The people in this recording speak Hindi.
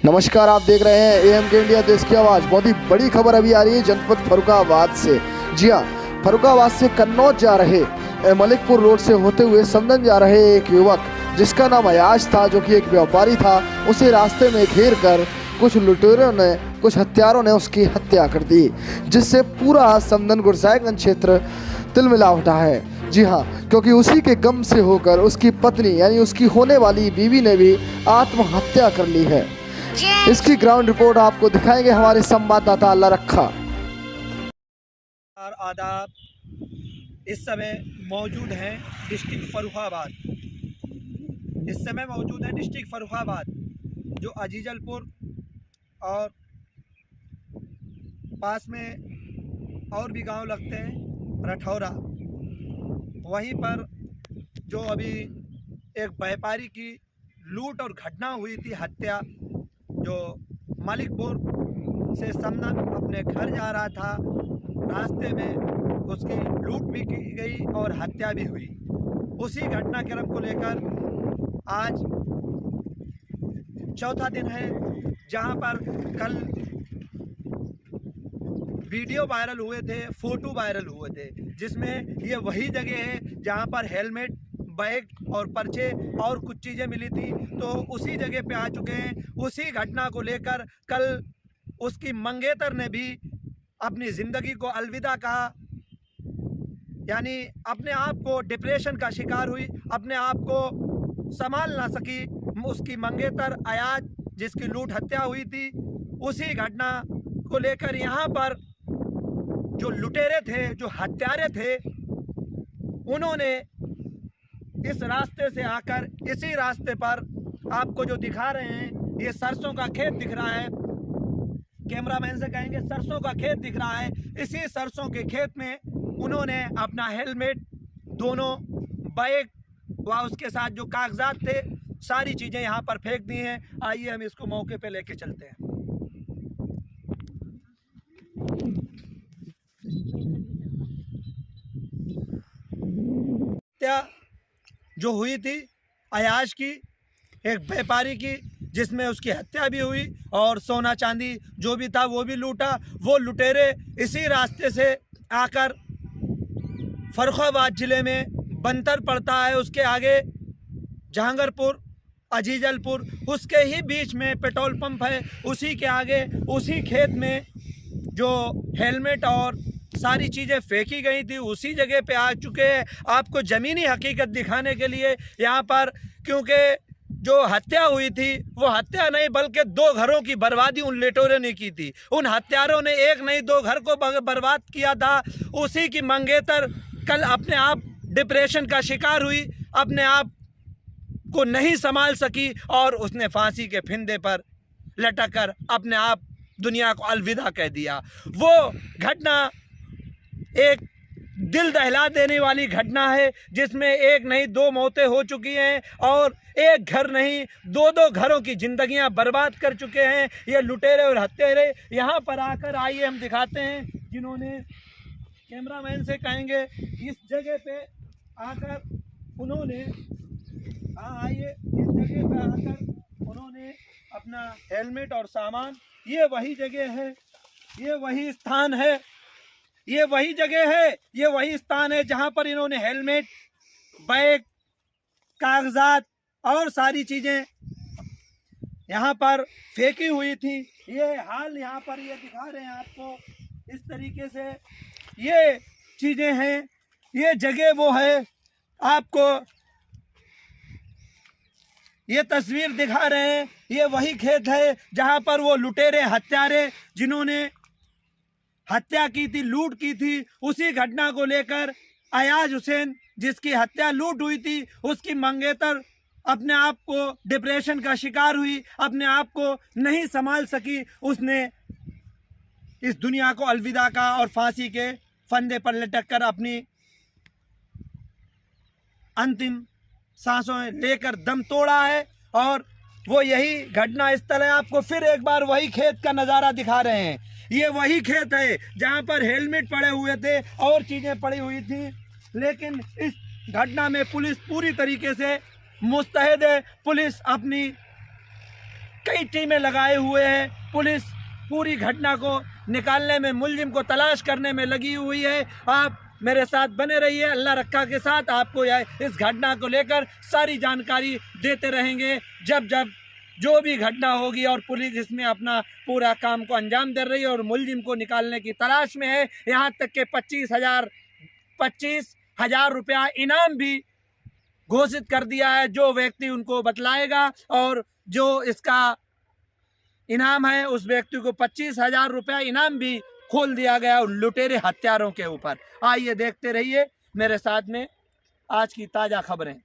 नमस्कार, आप देख रहे हैं एएमके इंडिया देश की आवाज़। बहुत ही बड़ी खबर अभी आ रही है जनपद फर्रुखाबाद से। जी हाँ, फर्रुखाबाद से कन्नौज जा रहे मलिकपुर रोड से होते हुए समदन जा रहे एक युवक जिसका नाम अयाज था, जो कि एक व्यापारी था, उसे रास्ते में घेर कर कुछ हत्यारों ने उसकी हत्या कर दी, जिससे पूरा समदन गुरसाईगंज क्षेत्र तिलमिला उठा है। जी हाँ, क्योंकि उसी के गम से होकर उसकी पत्नी यानी उसकी होने वाली बीवी ने भी आत्महत्या कर ली है। इसकी ग्राउंड रिपोर्ट आपको दिखाएंगे हमारे संवाददाता अल्लाह रखा। आदाब, इस समय मौजूद हैं डिस्ट्रिक्ट फर्रुखाबाद। इस समय मौजूद है डिस्ट्रिक्ट फर्रुखाबाद, जो अजीजलपुर और पास में और भी गांव लगते हैं, रठौरा। वहीं पर जो अभी एक व्यापारी की लूट और घटना हुई थी, हत्या, जो मलिकपुर से समदन अपने घर जा रहा था, रास्ते में उसकी लूट भी की गई और हत्या भी हुई। उसी घटनाक्रम को लेकर आज चौथा दिन है, जहां पर कल वीडियो वायरल हुए थे, फोटो वायरल हुए थे, जिसमें ये वही जगह है जहां पर हेलमेट, बैग और पर्चे और कुछ चीज़ें मिली थी। तो उसी जगह पे आ चुके हैं। उसी घटना को लेकर कल उसकी मंगेतर ने भी अपनी ज़िंदगी को अलविदा कहा, यानी अपने आप को डिप्रेशन का शिकार हुई, अपने आप को संभाल ना सकी। उसकी मंगेतर अयाज, जिसकी लूट हत्या हुई थी, उसी घटना को लेकर यहाँ पर जो लुटेरे थे, जो हत्यारे थे, उन्होंने इस रास्ते से आकर इसी रास्ते पर आपको जो दिखा रहे हैं, ये सरसों का खेत दिख रहा है, कैमरामैन से कहेंगे सरसों का खेत दिख रहा है। इसी सरसों के खेत में उन्होंने अपना हेलमेट, दोनों बैग व उसके साथ जो कागजात थे, सारी चीज़ें यहाँ पर फेंक दी हैं। आइए हम इसको मौके पे लेके चलते हैं। हत्या जो हुई थी अयाज की, एक व्यापारी की, जिसमें उसकी हत्या भी हुई और सोना चांदी जो भी था वो भी लूटा। वो लुटेरे इसी रास्ते से आकर फर्रुखाबाद ज़िले में बंतर पड़ता है, उसके आगे जहांगीरपुर, अजीजलपुर, उसके ही बीच में पेट्रोल पंप है। उसी के आगे उसी खेत में जो हेलमेट और सारी चीज़ें फेंकी गई थी, उसी जगह पे आ चुके हैं आपको ज़मीनी हकीकत दिखाने के लिए यहाँ पर। क्योंकि जो हत्या हुई थी वो हत्या नहीं, बल्कि 2 घरों की बर्बादी उन लुटेरों ने की थी। उन हत्यारों ने एक नहीं 2 घर को बर्बाद किया था। उसी की मंगेतर कल अपने आप डिप्रेशन का शिकार हुई, अपने आप को नहीं संभाल सकी और उसने फांसी के फंदे पर लटक कर अपने आप दुनिया को अलविदा कह दिया। वो घटना एक दिल दहला देने वाली घटना है, जिसमें एक नहीं 2 मौतें हो चुकी हैं और एक घर नहीं 2-2 घरों की जिंदगियां बर्बाद कर चुके हैं ये लुटेरे और हत्यारे। यहाँ पर आकर आइए हम दिखाते हैं, जिन्होंने, कैमरामैन से कहेंगे इस जगह पे आकर उन्होंने, आइए इस जगह पे आकर उन्होंने अपना हेलमेट और सामान, ये वही जगह है, ये वही स्थान है, ये वही जगह है, ये वही स्थान है जहां पर इन्होंने हेलमेट, बैग, कागजात और सारी चीज़ें यहाँ पर फेंकी हुई थी। ये हाल यहाँ पर ये दिखा रहे हैं आपको, इस तरीके से ये चीज़ें हैं। ये जगह वो है, आपको ये तस्वीर दिखा रहे हैं, ये वही खेत है जहाँ पर वो लुटेरे हत्यारे, जिन्होंने हत्या की थी, लूट की थी, उसी घटना को लेकर अयाज हुसैन, जिसकी हत्या लूट हुई थी, उसकी मंगेतर अपने आप को डिप्रेशन का शिकार हुई, अपने आप को नहीं संभाल सकी, उसने इस दुनिया को अलविदा कहा और फांसी के फंदे पर लटक कर अपनी अंतिम सांसों लेकर दम तोड़ा है। और वो यही घटना स्थल है, आपको फिर एक बार वही खेत का नज़ारा दिखा रहे हैं। ये वही खेत है जहां पर हेलमेट पड़े हुए थे और चीज़ें पड़ी हुई थी, लेकिन इस घटना में पुलिस पूरी तरीके से मुस्तैद है। पुलिस अपनी कई टीमें लगाए हुए हैं। पुलिस पूरी घटना को निकालने में, मुलजिम को तलाश करने में लगी हुई है। आप मेरे साथ बने रहिए, अल्लाह रखा के साथ आपको इस घटना को लेकर सारी जानकारी देते रहेंगे जब जब जो भी घटना होगी। और पुलिस इसमें अपना पूरा काम को अंजाम दे रही है और मुलजिम को निकालने की तलाश में है। यहाँ तक के 25,000 रुपया इनाम भी घोषित कर दिया है, जो व्यक्ति उनको बतलाएगा। और जो इसका इनाम है उस व्यक्ति को 25,000 रुपया इनाम भी खोल दिया गया लुटेरे हत्यारों के ऊपर। आइए देखते रहिए मेरे साथ में आज की ताज़ा खबरें।